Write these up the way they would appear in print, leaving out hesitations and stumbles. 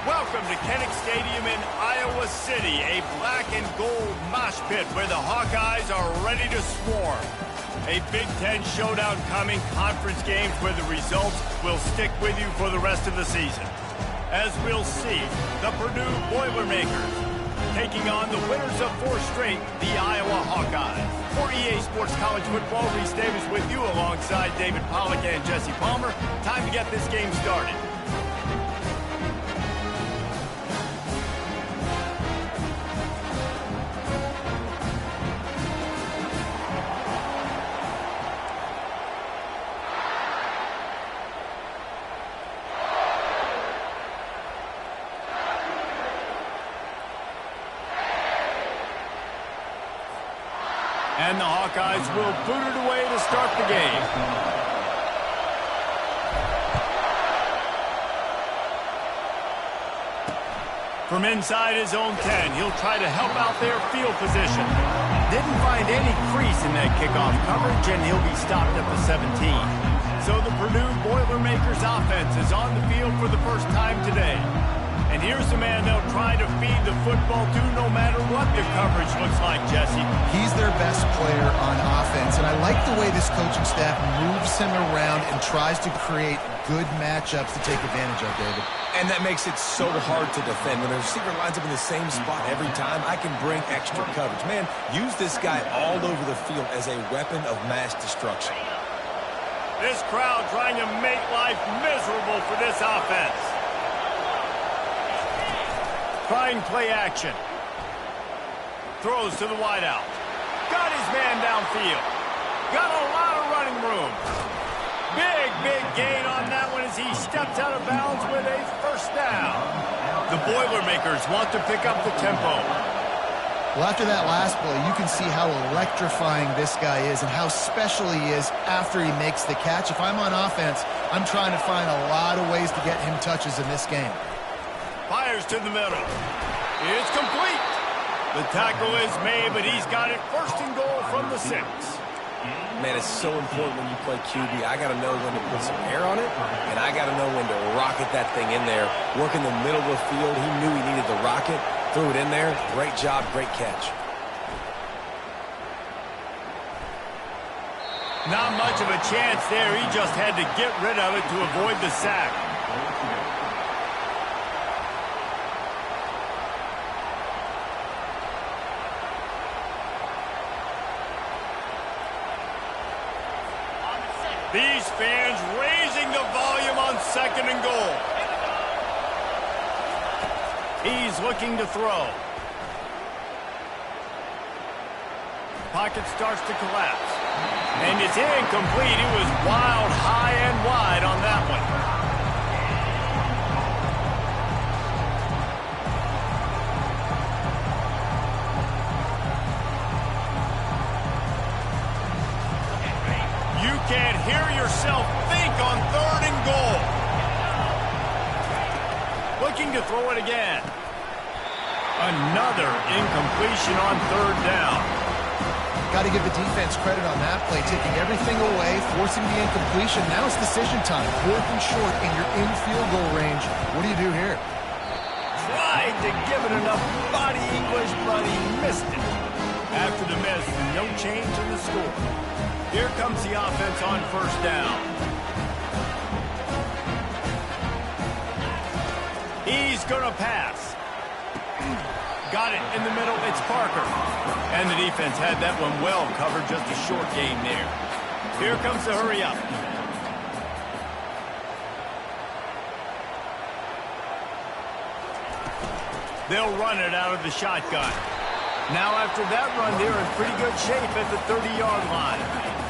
Welcome to Kinnick Stadium in Iowa City, a black and gold mosh pit where the Hawkeyes are ready to swarm. A Big Ten showdown coming, conference games where the results will stick with you for the rest of the season. As we'll see, the Purdue Boilermakers taking on the winners of 4 straight, the Iowa Hawkeyes. For EA Sports College Football, Reese Davis with you alongside David Pollack and Jesse Palmer. Time to get this game started. And the Hawkeyes will boot it away to start the game. From inside his own 10, he'll try to help out their field position. Didn't find any crease in that kickoff coverage, and he'll be stopped at the 17. So the Purdue Boilermakers offense is on the field for the first time today. And here's the man they'll try to feed the football to no matter what the coverage looks like, Jesse. He's their best player on offense, and I like the way this coaching staff moves him around and tries to create good matchups to take advantage of, David. And that makes it so hard to defend. When the receiver lines up in the same spot every time, I can bring extra coverage. Man, use this guy all over the field as a weapon of mass destruction. This crowd trying to make life miserable for this offense. Trying play action. Throws to the wideout. Got his man downfield. Got a lot of running room. Big gain on that one as he steps out of bounds with a first down. The Boilermakers want to pick up the tempo. Well, after that last play, you can see how electrifying this guy is and how special he is after he makes the catch. If I'm on offense, I'm trying to find a lot of ways to get him touches in this game. Fires to the middle. It's complete. The tackle is made, but he's got it first and goal from the 6. Man, it's so important when you play QB. I got to know when to put some air on it, and I got to know when to rocket that thing in there. Work in the middle of the field. He knew he needed the rocket. Threw it in there. Great job, great catch. Not much of a chance there. He just had to get rid of it to avoid the sack. These fans raising the volume on 2nd and goal. He's looking to throw. Pocket starts to collapse. And it's incomplete. It was wild, high and wide on that one. Can't hear yourself think on 3rd and goal. Looking to throw it again. Another incompletion on 3rd down. Got to give the defense credit on that play, taking everything away, forcing the incompletion. Now it's decision time. 4th and short, and you're in field goal range. What do you do here? Tried to give it enough body English, but he missed it. After the miss, no change in the score. Here comes the offense on 1st down. He's going to pass. Got it in the middle. It's Parker. And the defense had that one well covered. Just a short game there. Here comes the hurry up. They'll run it out of the shotgun. Now after that run, they're in pretty good shape at the 30-yard line.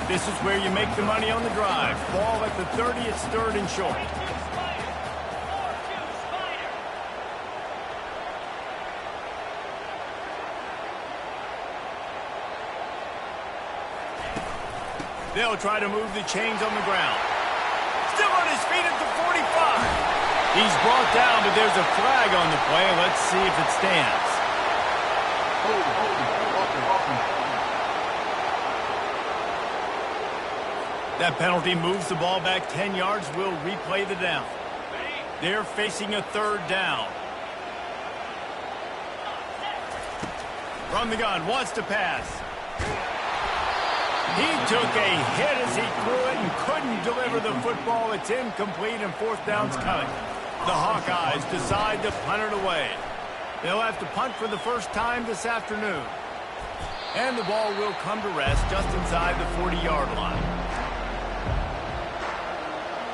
This is where you make the money on the drive. Ball at the 30, it's 3rd and short. They'll try to move the chains on the ground. Still on his feet at the 45. He's brought down, but there's a flag on the play. Let's see if it stands. That penalty moves the ball back 10 yards. We'll replay the down. They're facing a 3rd down. From the gun, wants to pass. He took a hit as he threw it and couldn't deliver the football. It's incomplete and fourth down's coming. The Hawkeyes decide to punt it away. They'll have to punt for the first time this afternoon. And the ball will come to rest just inside the 40-yard line.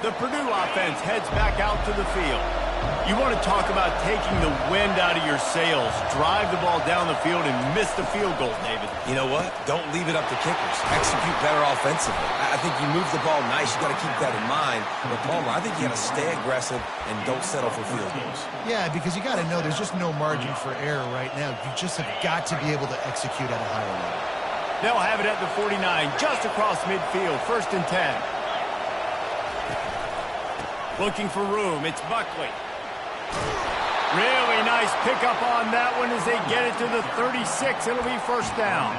The Purdue offense heads back out to the field. You want to talk about taking the wind out of your sails. Drive the ball down the field and miss the field goal, David. You know what? Don't leave it up to kickers. Execute better offensively. I think you move the ball nice. You got to keep that in mind. But, Palmer, I think you got to stay aggressive and don't settle for field goals. Yeah, because you got to know there's just no margin for error right now. You just have got to be able to execute at a higher level. They'll have it at the 49, just across midfield, 1st and 10. Looking for room, it's Buckley. Really nice pickup on that one as they get it to the 36. It'll be first down.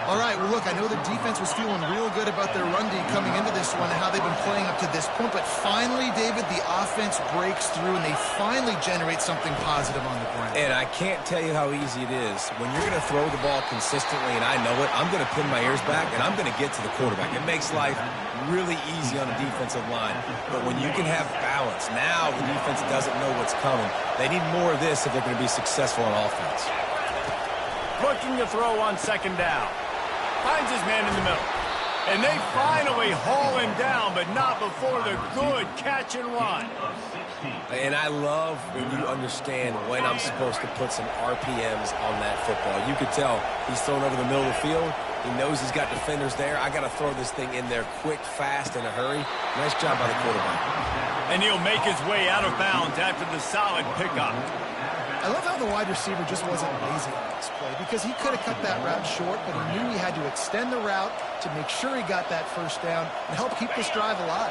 All right, well, look, I know the defense was feeling real good about their run D coming into this one and how they've been playing up to this point, but finally, David, the offense breaks through and they finally generate something positive on the ground. And I can't tell you how easy it is. When you're going to throw the ball consistently, and I know it, I'm going to pin my ears back and I'm going to get to the quarterback. It makes life really easy on the defensive line. But when you can have balance, now the defense doesn't know what's coming. They need more of this if they're going to be successful on offense. Looking to throw on 2nd down. Finds his man in the middle. And they finally haul him down, but not before the good catch and run. And I love when you understand when I'm supposed to put some RPMs on that football. You could tell he's thrown over the middle of the field. He knows he's got defenders there. I got to throw this thing in there quick, fast, in a hurry. Nice job by the quarterback. And he'll make his way out of bounds after the solid pickup. I love how the wide receiver just wasn't lazy on this play because he could have cut that route short, but he knew he had to extend the route to make sure he got that first down and help keep this drive alive.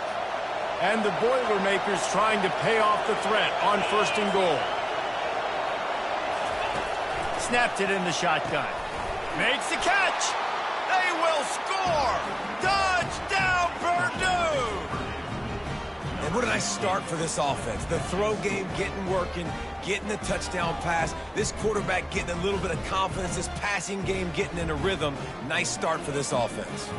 And the Boilermakers trying to pay off the threat on 1st and goal. Snapped it in the shotgun. Makes the catch. They will score. Touchdown, Purdue. And what a nice start for this offense. The throw game getting working, getting the touchdown pass. This quarterback getting a little bit of confidence. This passing game getting in a rhythm. Nice start for this offense.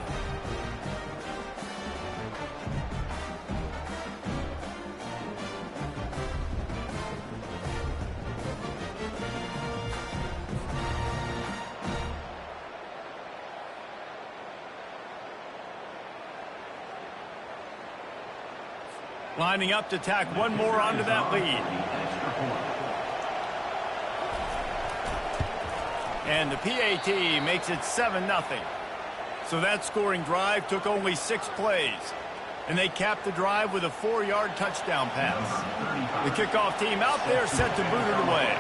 Lining up to tack one more onto that lead. And the PAT makes it 7-0. So that scoring drive took only 6 plays. And they capped the drive with a 4-yard touchdown pass. The kickoff team out there set to boot it away.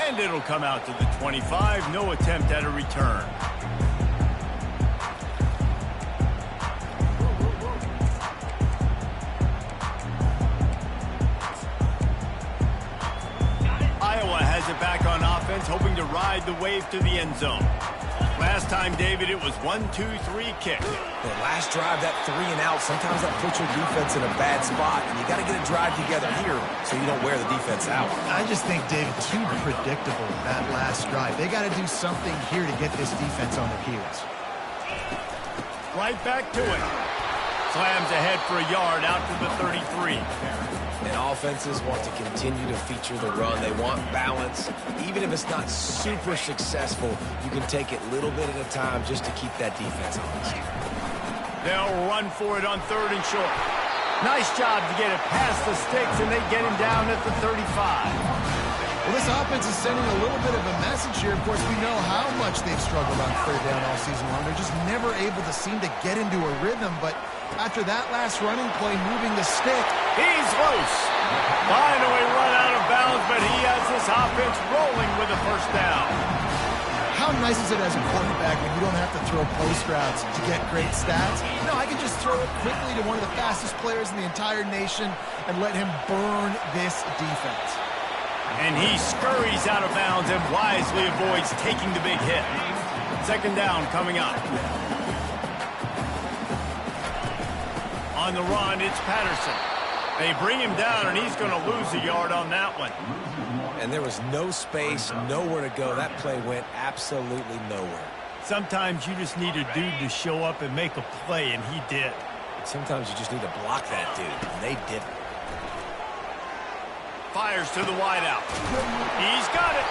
And it'll come out to the 25. No attempt at a return. Back on offense, hoping to ride the wave to the end zone. Last time, David, it was 1-2-3 kick. The last drive, that 3 and out, sometimes that puts your defense in a bad spot, and you got to get a drive together here so you don't wear the defense out. I just think, David, too predictable that last drive. They got to do something here to get this defense on their heels. Right back to it. Slams ahead for a yard out to the 33. And offenses want to continue to feature the run. They want balance. Even if it's not super successful, you can take it little bit at a time just to keep that defense honest. They'll run for it on 3rd and short. Nice job to get it past the sticks, and they get him down at the 35. Well, this offense is sending a little bit of a message here. Of course, we know how much they've struggled on 3rd down all season long. They're just never able to seem to get into a rhythm, but after that last running play, moving the stick, he's loose. Finally run out of bounds, but he has this offense rolling with a first down. How nice is it as a quarterback when you don't have to throw post routes to get great stats? No, I can just throw it quickly to one of the fastest players in the entire nation and let him burn this defense. And he scurries out of bounds and wisely avoids taking the big hit. 2nd down coming up. On the run, it's Patterson. They bring him down, and he's going to lose a yard on that one. and there was no space, nowhere to go. That play went absolutely nowhere. Sometimes you just need a dude to show up and make a play, and he did. Sometimes you just need to block that dude, and they didn't. Fires to the wideout. He's got it.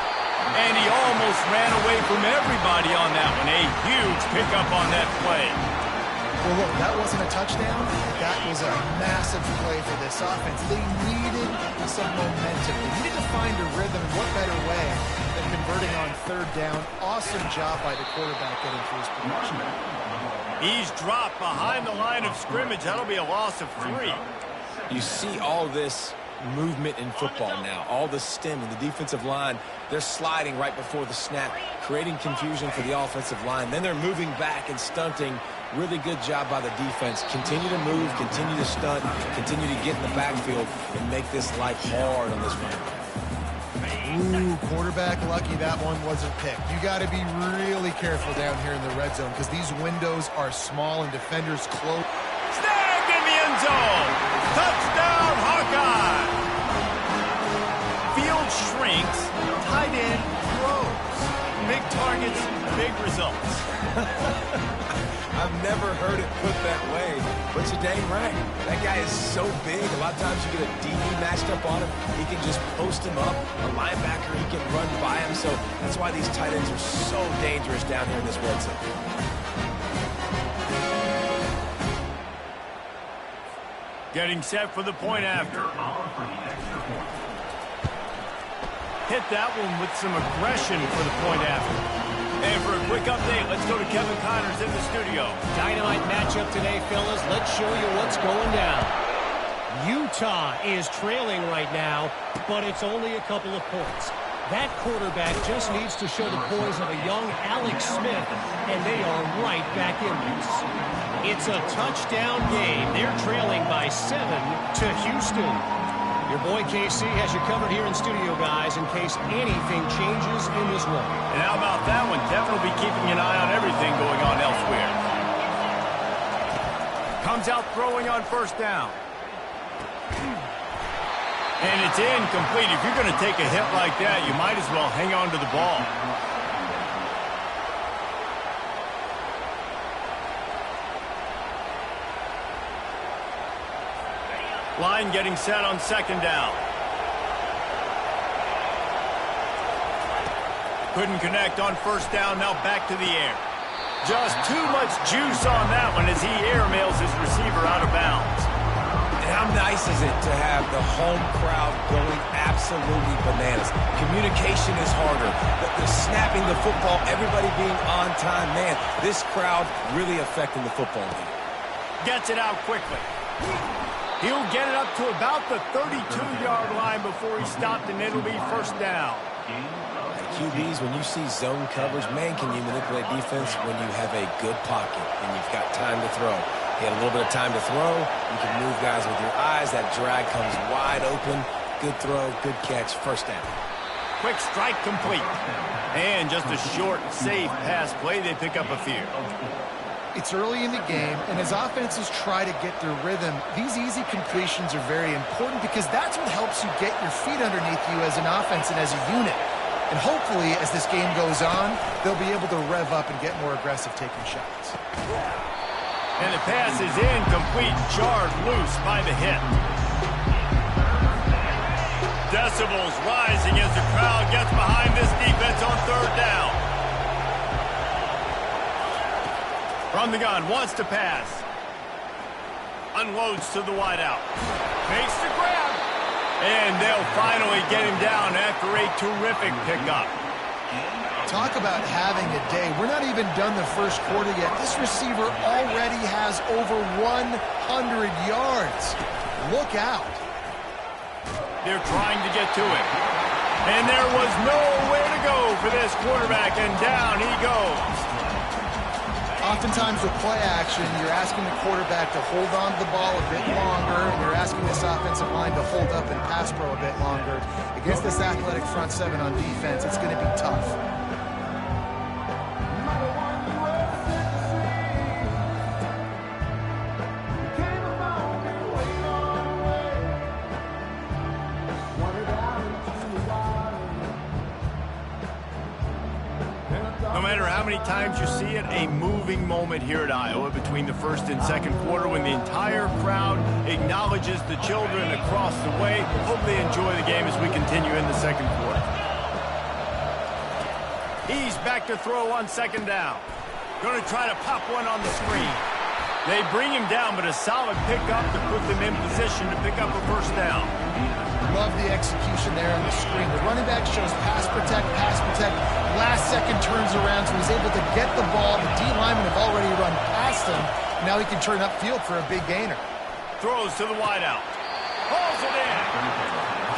And he almost ran away from everybody on that one. A huge pickup on that play. Well, look, that wasn't a touchdown. That was a massive play for this offense. They needed some momentum. They needed to find a rhythm. What better way than converting on third down? Awesome job by the quarterback getting through his production. He's dropped behind the line of scrimmage. That'll be a loss of 3. You see all this movement in football now, all the stemming, the defensive line, they're sliding right before the snap, creating confusion for the offensive line. Then they're moving back and stunting. Really good job by the defense. Continue to move, continue to stunt, continue to get in the backfield and make this life hard on this running back. Ooh, quarterback lucky that one wasn't picked. You got to be really careful down here in the red zone because these windows are small and defenders close. Snagged in the end zone. Touchdown, Hawkeye. Field shrinks, tight end grows. Big targets, big results. I've never heard it put that way, but you're dang right. That guy is so big. A lot of times you get a DB matched up on him. He can just post him up. A linebacker, he can run by him. So that's why these tight ends are so dangerous down here in this red zone. Getting set for the point after. Hit that one with some aggression for the point after. And for a quick update, let's go to Kevin Connors in the studio. Dynamite matchup today, fellas. Let's show you what's going down. Utah is trailing right now, but it's only a couple of points. That quarterback just needs to show the poise of a young Alex Smith, and they are right back in this. It's a touchdown game. They're trailing by 7 to Houston. Your boy KC has you covered here in studio, guys, in case anything changes in this one. And how about that one? Kevin will be keeping an eye on everything going on elsewhere. Comes out throwing on first down. And it's incomplete. If you're going to take a hit like that, you might as well hang on to the ball. Line getting set on second down. Couldn't connect on first down, now back to the air. Just too much juice on that one as he airmails his receiver out of bounds. And how nice is it to have the home crowd going absolutely bananas? Communication is harder. The snapping the football, everybody being on time. Man, this crowd really affecting the football game. Gets it out quickly. He'll get it up to about the 32-yard line before he stopped, and it'll be first down. QBs, when you see zone coverage, man, can you manipulate defense when you have a good pocket and you've got time to throw. You had a little bit of time to throw. You can move guys with your eyes. That drag comes wide open. Good throw, good catch, first down. Quick strike complete. And just a short, safe pass play. They pick up a few. It's early in the game, and as offenses try to get their rhythm, these easy completions are very important because that's what helps you get your feet underneath you as an offense and as a unit. And hopefully, as this game goes on, they'll be able to rev up and get more aggressive taking shots. And the pass is incomplete, jarred loose by the hit. Decibels rising as the crowd gets behind this defense on third down. From the gun, wants to pass. Unloads to the wideout. Makes the grab. And they'll finally get him down after a terrific pickup. Talk about having a day. We're not even done the first quarter yet. This receiver already has over 100 yards. Look out. They're trying to get to him. And there was nowhere to go for this quarterback, and down he goes. Oftentimes with play action, you're asking the quarterback to hold on to the ball a bit longer, and you're asking this offensive line to hold up and pass pro a bit longer. Against this athletic front seven on defense, it's going to be tough. matter how many times you see it, a moving moment here at Iowa between the first and second quarter when the entire crowd acknowledges the children across the way. Hope they enjoy the game as we continue in the second quarter. He's back to throw on second down. Going to try to pop one on the screen. They bring him down, but a solid pickup to put them in position to pick up a first down. Love the execution there on the screen. The running back shows pass protect, last second turns around, so he's able to get the ball. The D linemen have already run past him. Now he can turn upfield for a big gainer. Throws to the wideout. Pulls it in.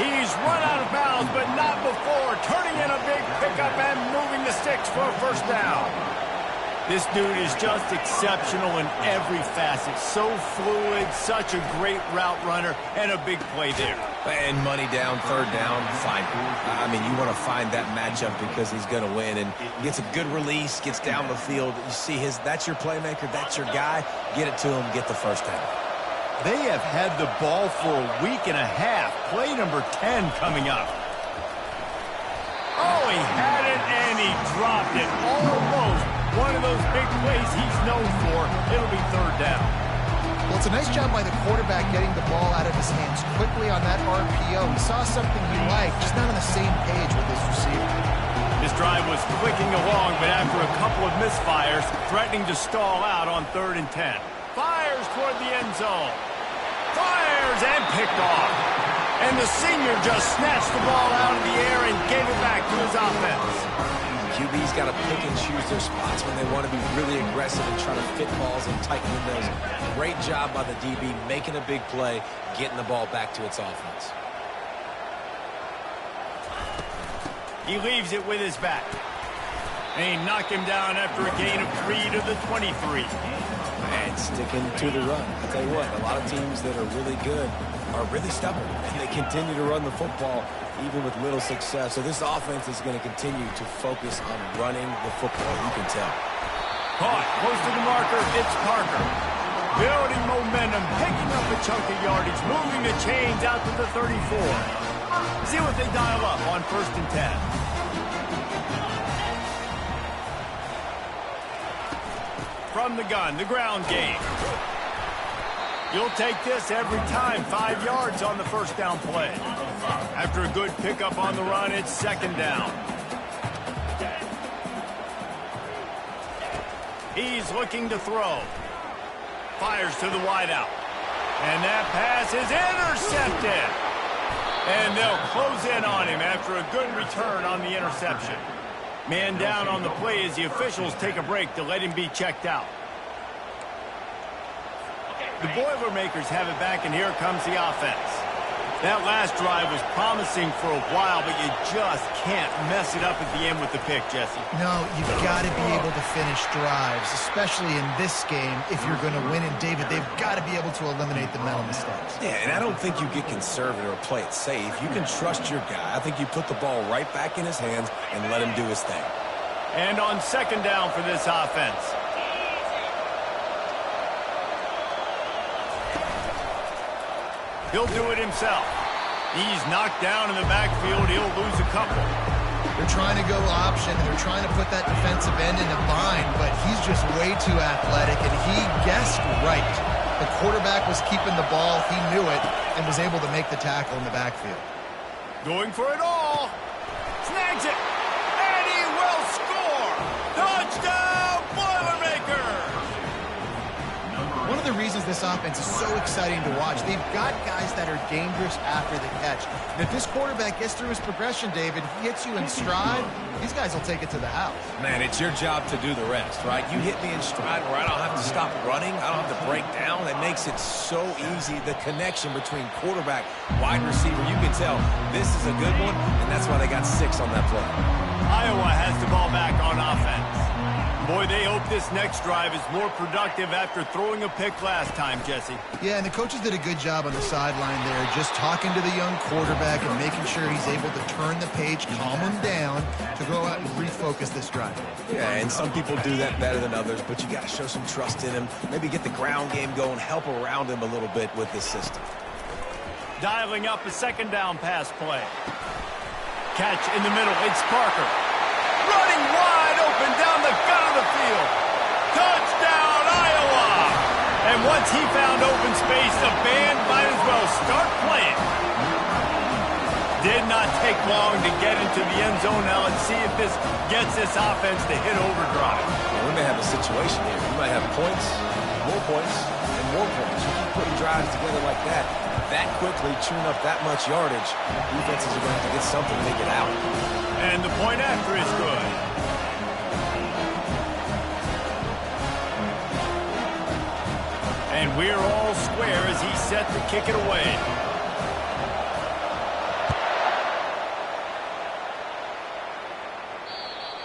He's run out of bounds, but not before turning in a big pickup and moving the sticks for a first down. This dude is just exceptional in every facet. So fluid, such a great route runner, and a big play there. And money down, third down, fine. I mean, you want to find that matchup because he's going to win. And gets a good release, gets down the field. You see that's your playmaker, that's your guy. Get it to him, get the first down. They have had the ball for a week and a half. Play number 10 coming up. Oh, he had it, and he dropped it. Almost. One of those big plays he's known for. It'll be third down. Well, it's a nice job by the quarterback getting the ball out of his hands quickly on that RPO. He saw something he liked, just not on the same page with his receiver. This drive was clicking along, but after a couple of misfires, threatening to stall out on 3rd and 10. Fires toward the end zone. Fires and picked off. And the senior just snatched the ball out of the air and gave it back to his offense. QB's got to pick and choose their spots when they want to be really aggressive and try to fit balls in tight windows. Great job by the DB making a big play, getting the ball back to its offense. He leaves it with his back. And he knocked him down after a gain of 3 to the 23. And sticking to the run. I'll tell you what, a lot of teams that are really good are really stubborn. And they continue to run the football even with little success. So this offense is going to continue to focus on running the football. You can tell. Caught close to the marker. It's Parker. Building momentum, picking up a chunk of yardage, moving the chains out to the 34. See what they dial up on 1st and 10. From the gun, the ground game. You'll take this every time. 5 yards on the first down play. After a good pickup on the run, it's 2nd down. He's looking to throw. Fires to the wideout. And that pass is intercepted. And they'll close in on him after a good return on the interception. Man down on the play as the officials take a break to let him be checked out. The Boilermakers have it back, and here comes the offense. That last drive was promising for a while, but you just can't mess it up at the end with the pick, Jesse. No, you've got to be able to finish drives, especially in this game. If you're going to win, and David, they've got to be able to eliminate the mental mistakes. Yeah, and I don't think you get conservative or play it safe. You can trust your guy. I think you put the ball right back in his hands and let him do his thing. And on 2nd down for this offense. He'll do it himself. He's knocked down in the backfield. He'll lose a couple. They're trying to go option, and they're trying to put that defensive end in a bind, but he's just way too athletic, and he guessed right. The quarterback was keeping the ball. He knew it and was able to make the tackle in the backfield. Going for it all. Snags it. And he will score. Touchdown, Boilermakers. One of the reasons this offense is so exciting to watch, they've got guys that are dangerous after the catch. And if this quarterback gets through his progression, David, he hits you in stride, these guys will take it to the house. Man, it's your job to do the rest, right? You hit me in stride where I don't have to stop running. I don't have to break down. It makes it so easy. The connection between quarterback, wide receiver, you can tell this is a good one, and that's why they got 6 on that play. Iowa has the ball back on offense. Boy, they hope this next drive is more productive after throwing a pick last time, Jesse. Yeah, and the coaches did a good job on the sideline there, just talking to the young quarterback and making sure he's able to turn the page, calm him down, to go out and refocus this drive. Yeah, and some people do that better than others, but you got to show some trust in him, maybe get the ground game going, help around him a little bit with this system. Dialing up a 2nd down pass play. Catch in the middle, it's Parker. Running wide open down the gut of the field. Touchdown, Iowa! And once he found open space, the band might as well start playing. Did not take long to get into the end zone. Now let's see if this gets this offense to hit overdrive. Well, we may have a situation here. We might have points, and more points. You keep putting drives together like that quickly, chewing up that much yardage, defenses are going to have to get something to make it out. And the point after is good. And we're all square as he's set to kick it away.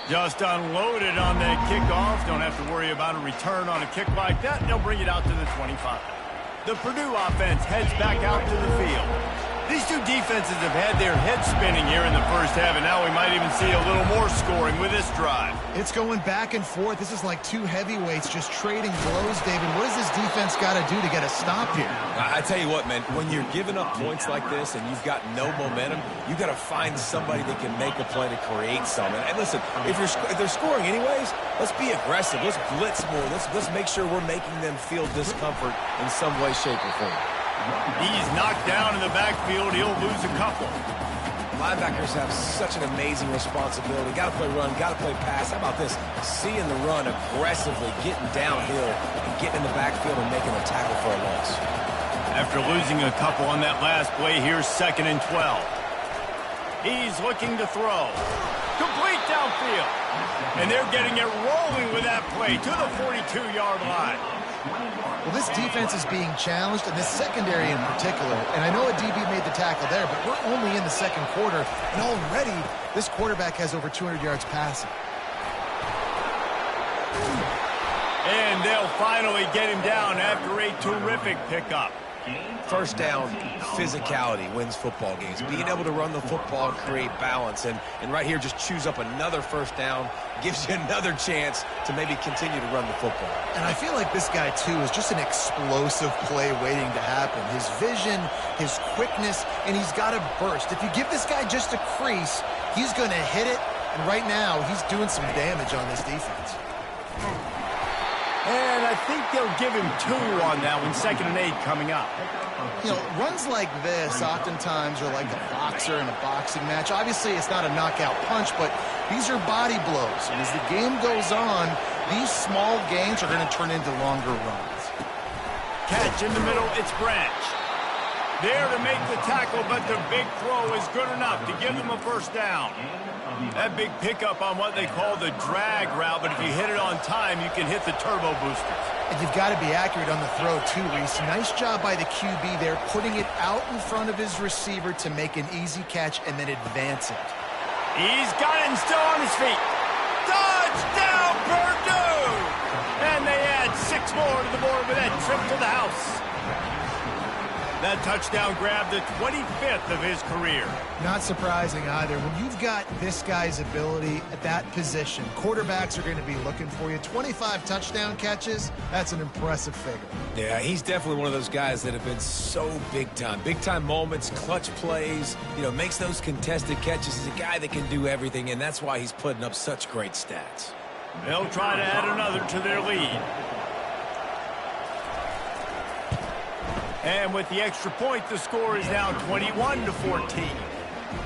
Just unloaded on that kickoff. Don't have to worry about a return on a kick like that. They'll bring it out to the 25. The Purdue offense heads back out to the field. These two defenses have had their heads spinning here in the first half, and now we might even see a little more scoring with this drive. It's going back and forth. This is like two heavyweights just trading blows, David. What does this defense got to do to get a stop here? I tell you what, man, when you're giving up points like this and you've got no momentum, you got to find somebody that can make a play to create some. And listen, if they're scoring anyways, let's be aggressive. Let's blitz more. Let's make sure we're making them feel discomfort in some way, shape, or form. He's knocked down in the backfield. He'll lose a couple. Linebackers have such an amazing responsibility. Got to play run, got to play pass. How about this? Seeing the run aggressively, getting downhill, and getting in the backfield and making a tackle for a loss. After losing a couple on that last play, here's 2nd and 12. He's looking to throw. Complete downfield. And they're getting it rolling with that play to the 42-yard line. Well, this defense is being challenged, and this secondary in particular. And I know a DB made the tackle there, but we're only in the second quarter, and already this quarterback has over 200 yards passing. And they'll finally get him down after a terrific pickup. First down, physicality wins football games. Being able to run the football and create balance. And right here, just choose up another first down, gives you another chance to maybe continue to run the football. And I feel like this guy, too, is just an explosive play waiting to happen. His vision, his quickness, and he's got a burst. If you give this guy just a crease, he's going to hit it. And right now, he's doing some damage on this defense. And I think they'll give him 2 on that one. 2nd and 8 coming up. You know, runs like this oftentimes are like a boxer in a boxing match. Obviously, it's not a knockout punch, but these are body blows. And as the game goes on, these small gains are going to turn into longer runs. Catch in the middle, it's Branch. There to make the tackle, but the big throw is good enough to give them a first down. That big pickup on what they call the drag route, but if you hit it on time, you can hit the turbo boosters. And you've got to be accurate on the throw, too, Reese. Nice job by the QB there, putting it out in front of his receiver to make an easy catch and then advance it. He's got it and still on his feet. Touchdown, Purdue! And they add 6 more to the board with that trip to the house. That touchdown grabbed the 25th of his career. Not surprising either. When you've got this guy's ability at that position, quarterbacks are going to be looking for you. 25 touchdown catches, that's an impressive figure. Yeah, he's definitely one of those guys that have been so big time. Big time moments, clutch plays, you know, makes those contested catches. He's a guy that can do everything, and that's why he's putting up such great stats. They'll try to add another to their lead. And with the extra point, the score is now 21-14.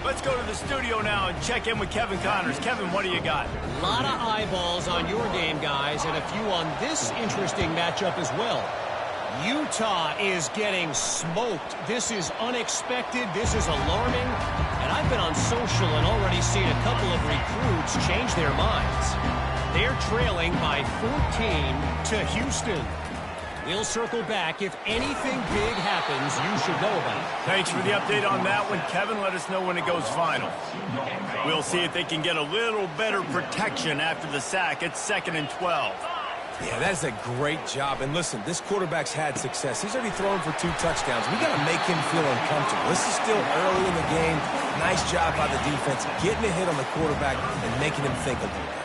Let's go to the studio now and check in with Kevin Connors. Kevin, what do you got? A lot of eyeballs on your game, guys, and a few on this interesting matchup as well. Utah is getting smoked. This is unexpected. This is alarming. And I've been on social and already seen a couple of recruits change their minds. They're trailing by 14 to Houston. We'll circle back. If anything big happens, you should know about it. Thanks for the update on that one, Kevin. Let us know when it goes final. We'll see if they can get a little better protection after the sack. It's 2nd and 12. Yeah, that's a great job. And listen, this quarterback's had success. He's already thrown for 2 touchdowns. We got to make him feel uncomfortable. This is still early in the game. Nice job by the defense, getting a hit on the quarterback and making him think a little bit.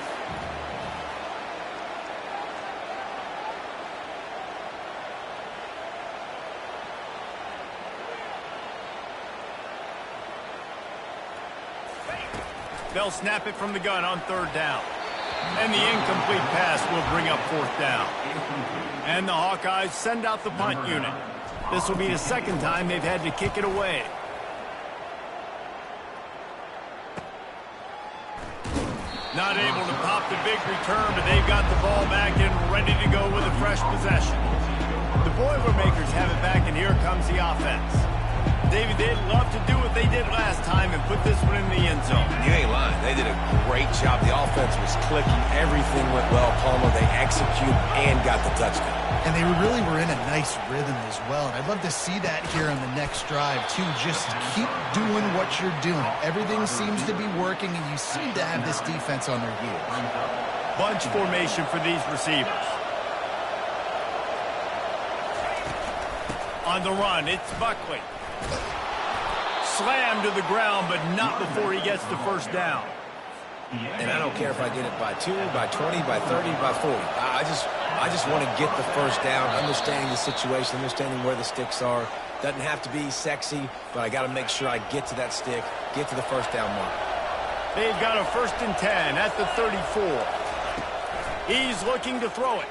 They'll snap it from the gun on 3rd down. And the incomplete pass will bring up 4th down. And the Hawkeyes send out the punt unit. This will be the second time they've had to kick it away. Not able to pop the big return, but they've got the ball back and ready to go with a fresh possession. The Boilermakers have it back, and here comes the offense. David, they'd love to do what they did last time and put this one in the end zone. You ain't lying. They did a great job. The offense was clicking. Everything went well, Palmer. They executed and got the touchdown. And they really were in a nice rhythm as well. And I'd love to see that here on the next drive, too. Just keep doing what you're doing. Everything seems to be working, and you seem to have this defense on their heels. Bunch formation for these receivers. On the run, it's Buckley. Slammed to the ground, but not before he gets the first down. And I don't care if I get it by 2, by 20, by 30, by 40. I just want to get the first down, understanding the situation, understanding where the sticks are. Doesn't have to be sexy, but I got to make sure I get to that stick, get to the first down mark. They've got a 1st and 10 at the 34. He's looking to throw it.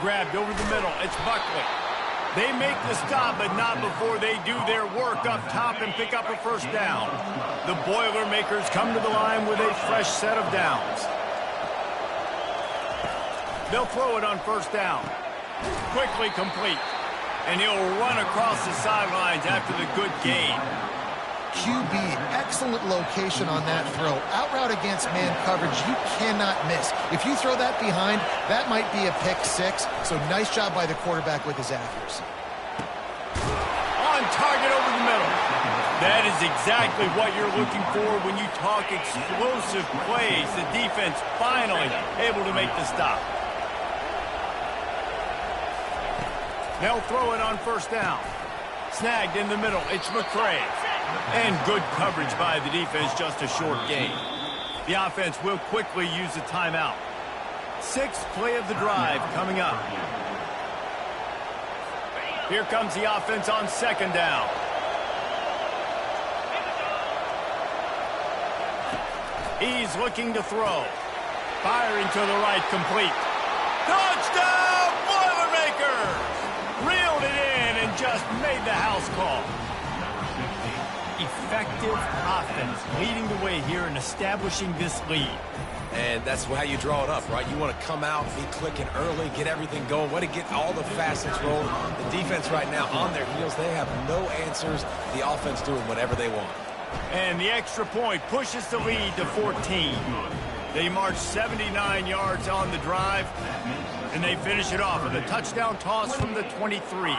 Grabbed over the middle. It's Buckley. They make the stop, but not before they do their work up top and pick up a first down. The Boilermakers come to the line with a fresh set of downs. They'll throw it on 1st down. Quickly complete. And he'll run across the sidelines after the good gain. QB, excellent location on that throw. Out route against man coverage, you cannot miss. If you throw that behind, that might be a pick 6. So nice job by the quarterback with his accuracy. On target over the middle. That is exactly what you're looking for when you talk explosive plays. The defense finally able to make the stop. They'll throw it on 1st down. Snagged in the middle. It's McCray. And good coverage by the defense, just a short gain. The offense will quickly use a timeout. 6th play of the drive coming up. Here comes the offense on 2nd down. He's looking to throw. Firing to the right, complete. Touchdown, Boilermakers! Reeled it in and just made the house call. Effective offense leading the way here and establishing this lead. And that's how you draw it up, right? You want to come out, be clicking early, get everything going, want to get all the facets rolling. The defense right now on their heels, they have no answers. The offense doing whatever they want. And the extra point pushes the lead to 14. They march 79 yards on the drive, and they finish it off with a touchdown toss from the 23.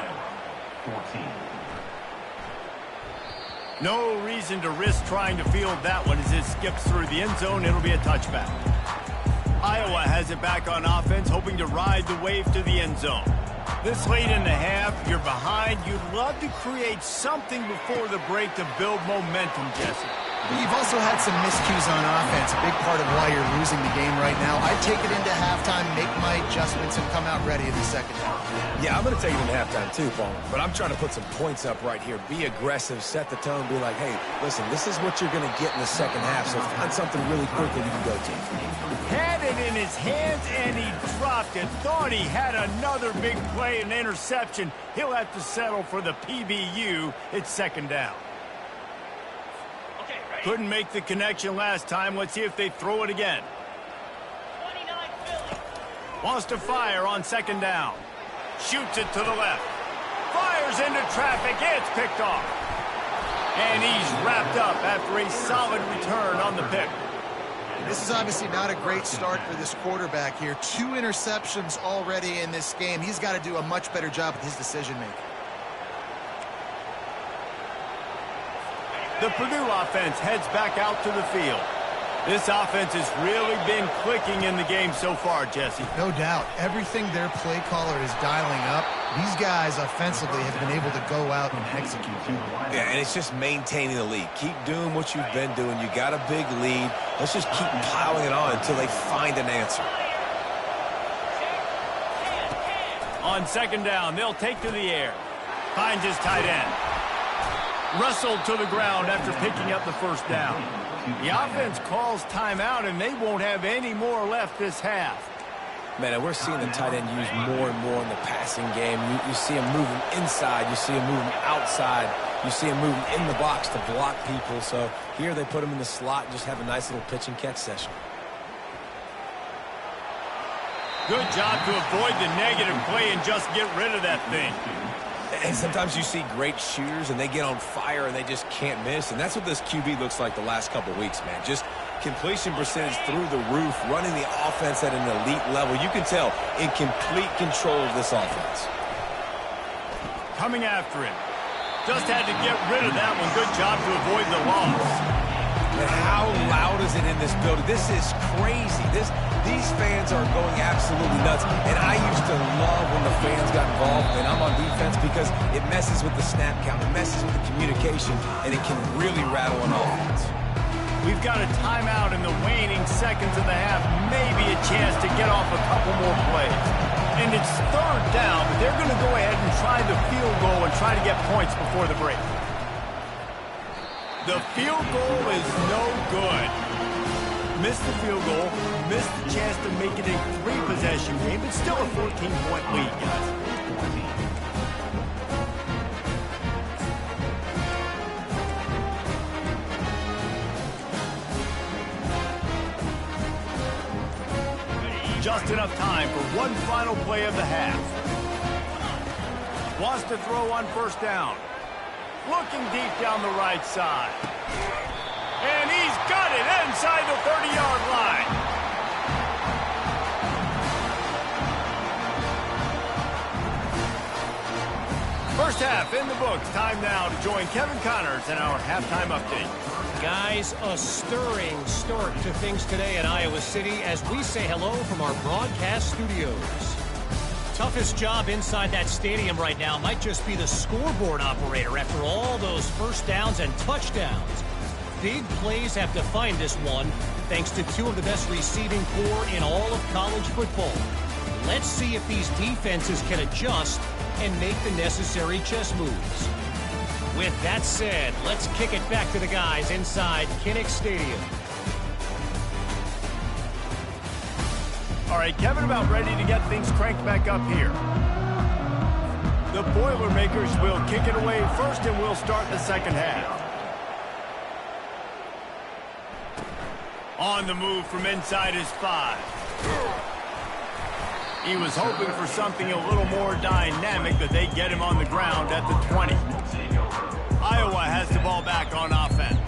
No reason to risk trying to field that one as it skips through the end zone. It'll be a touchback. Iowa has it back on offense, hoping to ride the wave to the end zone. This late in the half, you're behind. You'd love to create something before the break to build momentum, Jesse. You've also had some miscues on offense, a big part of why you're losing the game right now. I'd take it into halftime, make my adjustments, and come out ready in the second half. Yeah, I'm going to take it into halftime too, Paul. But I'm trying to put some points up right here. Be aggressive, set the tone, be like, hey, listen, this is what you're going to get in the second half, so find something really quick that you can go to. Had it in his hands, and he dropped it. Thought he had another big play, an interception. He'll have to settle for the PBU. It's 2nd down. Couldn't make the connection last time. Let's see if they throw it again. Wants to fire on 2nd down. Shoots it to the left. Fires into traffic. It's picked off. And he's wrapped up after a solid return on the pick. This is obviously not a great start for this quarterback here. 2 interceptions already in this game. He's got to do a much better job with his decision-making. The Purdue offense heads back out to the field. This offense has really been clicking in the game so far, Jesse. No doubt. Everything their play caller is dialing up, these guys offensively have been able to go out and execute. Yeah, and it's just maintaining the lead. Keep doing what you've been doing. You got a big lead. Let's just keep piling it on until they find an answer. On 2nd down, they'll take to the air. Finds his tight end. Wrestled to the ground after picking up the first down. The offense calls timeout, and they won't have any more left this half. Man, we're seeing the tight end used more and more in the passing game. You see him moving inside. You see him moving outside. You see him moving in the box to block people. So here they put him in the slot and just have a nice little pitch and catch session. Good job to avoid the negative play and just get rid of that thing. And sometimes you see great shooters and they get on fire and they just can't miss. And that's what this QB looks like the last couple weeks, man. Just completion percentage through the roof, running the offense at an elite level. You can tell in complete control of this offense. Coming after him. Just had to get rid of that one. Good job to avoid the loss. And how loud is it in this building? This is crazy. These fans are going absolutely nuts. And I used to love when the fans got involved, and I'm on defense, because it messes with the snap count, it messes with the communication, and it can really rattle an offense. We've got a timeout in the waning seconds of the half. Maybe a chance to get off a couple more plays. And it's third down, but they're going to go ahead and try the field goal and try to get points before the break. The field goal is no good. Missed the field goal, missed the chance to make it a 3-possession game, but still a 14-point lead, guys. Just enough time for one final play of the half. Wants to throw on first down. Looking deep down the right side. And he's got it inside the 30-yard line. First half in the books. Time now to join Kevin Connors in our halftime update. Guys, a stirring start to things today in Iowa City as we say hello from our broadcast studios. Toughest job inside that stadium right now might just be the scoreboard operator after all those first downs and touchdowns. Big plays have defined this one thanks to two of the best receiving corps in all of college football. Let's see if these defenses can adjust and make the necessary chess moves. With that said, let's kick it back to the guys inside Kinnick Stadium. All right, Kevin, about ready to get things cranked back up here. The Boilermakers will kick it away first, and we'll start the second half. On the move from inside his 5. He was hoping for something a little more dynamic, but they get him on the ground at the 20. Iowa has the ball back on offense.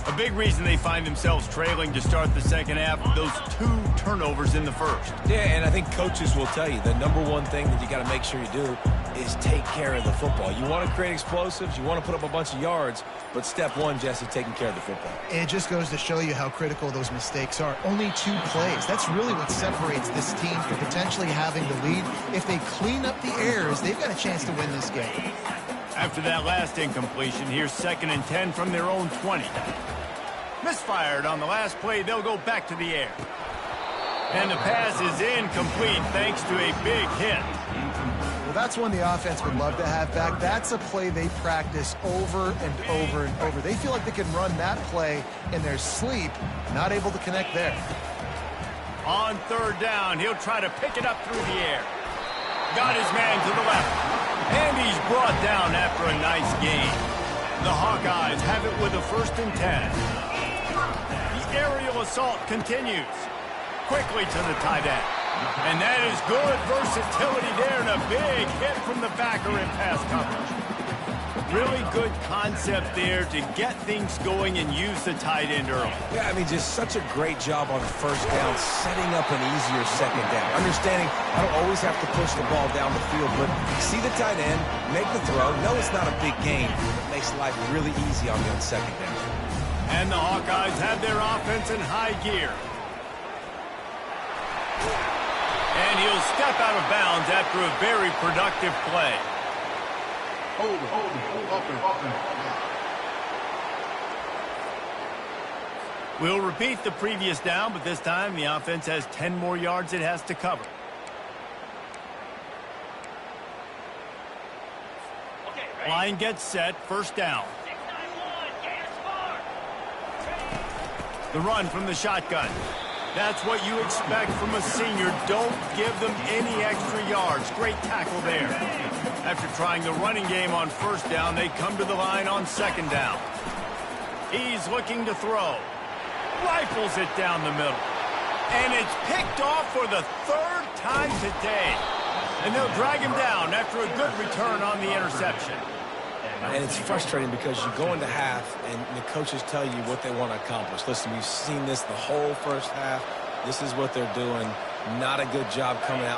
A big reason they find themselves trailing to start the second half, those 2 turnovers in the first. Yeah, and I think coaches will tell you the number one thing that you got to make sure you do is take care of the football. You want to create explosives, you want to put up a bunch of yards, but step one, Jesse, taking care of the football. It just goes to show you how critical those mistakes are. Only 2 plays. That's really what separates this team from potentially having the lead. If they clean up the errors, they've got a chance to win this game. After that last incompletion, here's 2nd and 10 from their own 20. Misfired on the last play. They'll go back to the air. And the pass is incomplete thanks to a big hit. Well, that's one the offense would love to have back. That's a play they practice over and over and over. They feel like they can run that play in their sleep, not able to connect there. On 3rd down, he'll try to pick it up through the air. Got his man to the left. And he's brought down after a nice gain. The Hawkeyes have it with a 1st and 10. The aerial assault continues. Quickly to the tight end. And that is good versatility there, and a big hit from the backer in pass coverage. Really good concept there to get things going and use the tight end early. Yeah, I mean, just such a great job on 1st down, setting up an easier 2nd down. Understanding I don't always have to push the ball down the field, but see the tight end, make the throw. No, it's not a big gain, but it makes life really easy on me on 2nd down. And the Hawkeyes have their offense in high gear. And he'll step out of bounds after a very productive play. We'll repeat the previous down, but this time the offense has 10 more yards it has to cover. Line gets set, 1st down. The run from the shotgun. That's what you expect from a senior. Don't give them any extra yards. Great tackle there. After trying the running game on first down, they come to the line on second down. He's looking to throw. Rifles it down the middle. And it's picked off for the third time today. And they'll drag him down after a good return on the interception. And it's frustrating because you go into half and the coaches tell you what they want to accomplish. Listen, we've seen this the whole first half. This is what they're doing. Not a good job coming out